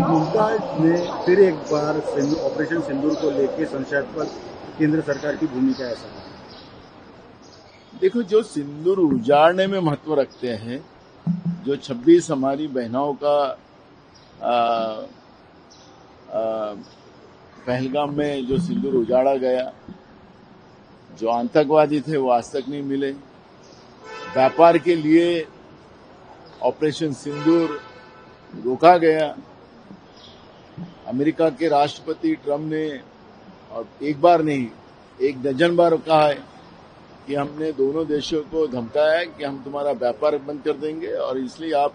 मुमताज ने फिर एक बार ऑपरेशन सिंदूर को लेकर संशयास्पद केंद्र सरकार की भूमिका ऐसा है। देखो, जो सिंदूर उजाड़ने में महत्व रखते हैं, जो 26 हमारी बहनों का आ, आ, पहलगाम में जो सिंदूर उजाड़ा गया, जो आतंकवादी थे वो आज तक नहीं मिले। व्यापार के लिए ऑपरेशन सिंदूर रोका गया। अमेरिका के राष्ट्रपति ट्रम्प ने और एक बार नहीं, एक डजन बार कहा है कि हमने दोनों देशों को धमकाया है कि हम तुम्हारा व्यापार बंद कर देंगे और इसलिए आप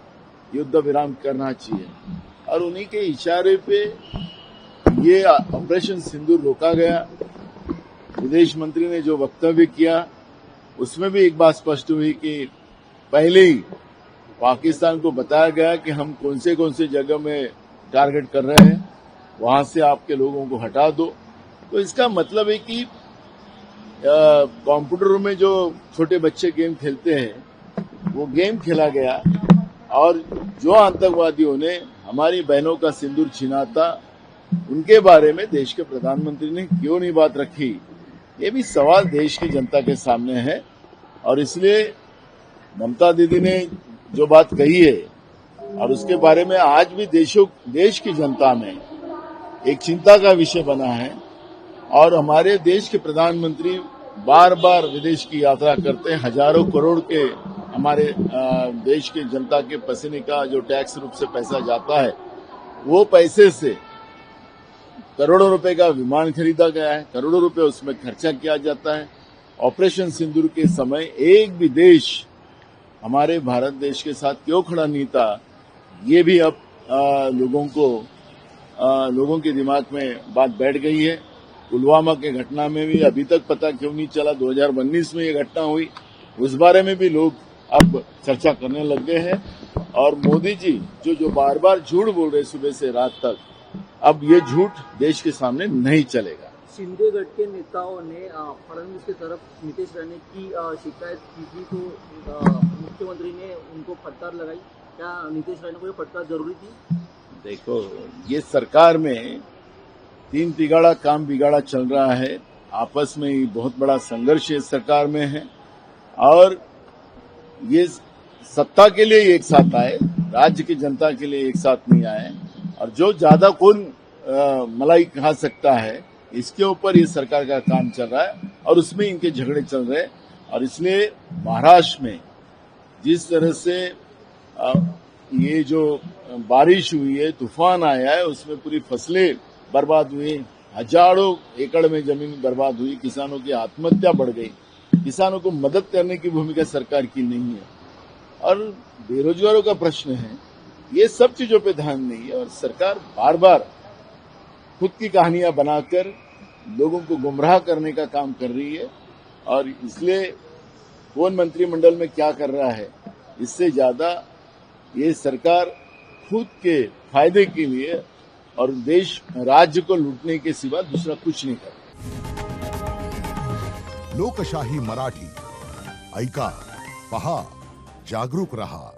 युद्ध विराम करना चाहिए। और उन्हीं के इशारे पे ये ऑपरेशन सिंदूर रोका गया। विदेश मंत्री ने जो वक्तव्य किया उसमें भी एक बात स्पष्ट हुई कि पहले ही पाकिस्तान को बताया गया कि हम कौन से जगह में टारगेट कर रहे हैं, वहां से आपके लोगों को हटा दो। तो इसका मतलब है कि कंप्यूटर में जो छोटे बच्चे गेम खेलते हैं वो गेम खेला गया और जो आतंकवादियों ने हमारी बहनों का सिंदूर छीना था उनके बारे में देश के प्रधानमंत्री ने क्यों नहीं बात रखी, ये भी सवाल देश की जनता के सामने है। और इसलिए ममता दीदी ने जो बात कही है और उसके बारे में आज भी देश की जनता में एक चिंता का विषय बना है। और हमारे देश के प्रधानमंत्री बार बार विदेश की यात्रा करते हैं। हजारों करोड़ के हमारे देश की जनता के पसीने का जो टैक्स रूप से पैसा जाता है, वो पैसे से करोड़ों रुपए का विमान खरीदा गया है, करोड़ों रुपए उसमें खर्चा किया जाता है। ऑपरेशन सिंदूर के समय एक भी देश हमारे भारत देश के साथ क्यों खड़ा नहीं था, ये भी अब लोगों के दिमाग में बात बैठ गई है। पुलवामा के घटना में भी अभी तक पता क्यों नहीं चला, 2019 में ये घटना हुई, उस बारे में भी लोग अब चर्चा करने लग गए हैं। और मोदी जी जो बार बार झूठ बोल रहे सुबह से रात तक, अब ये झूठ देश के सामने नहीं चलेगा। शिंदे गढ़ के नेताओं ने फडणवीस की तरफ नीतीश राणे की शिकायत की थी, तो मुख्यमंत्री ने उनको फटकार लगाई। क्या नीतीश राणे को ये फटकार जरूरी थी? देखो, ये सरकार में 3 तिगाड़ा काम बिगाड़ा चल रहा है। आपस में ही बहुत बड़ा संघर्ष इस सरकार में है और ये सत्ता के लिए एक साथ आए, राज्य की जनता के लिए एक साथ नहीं आए। और जो ज्यादा कौन मलाई खा सकता है, इसके ऊपर ये सरकार का काम चल रहा है और उसमें इनके झगड़े चल रहे हैं। और इसलिए महाराष्ट्र में जिस तरह से ये जो बारिश हुई है, तूफान आया है, उसमें पूरी फसलें बर्बाद हुई, हजारों एकड़ में जमीन बर्बाद हुई, किसानों की आत्महत्या बढ़ गई, किसानों को मदद करने की भूमिका सरकार की नहीं है और बेरोजगारों का प्रश्न है। ये सब चीजों पे ध्यान नहीं है और सरकार बार बार खुद की कहानियां बनाकर लोगों को गुमराह करने का काम कर रही है। और इसलिए कौन मंत्रिमंडल में क्या कर रहा है, इससे ज्यादा ये सरकार खुद के फायदे के लिए और देश राज्य को लूटने के सिवा दूसरा कुछ नहीं कर रहा। लोकशाही मराठी ऐका, पहा, जागरूक रहा।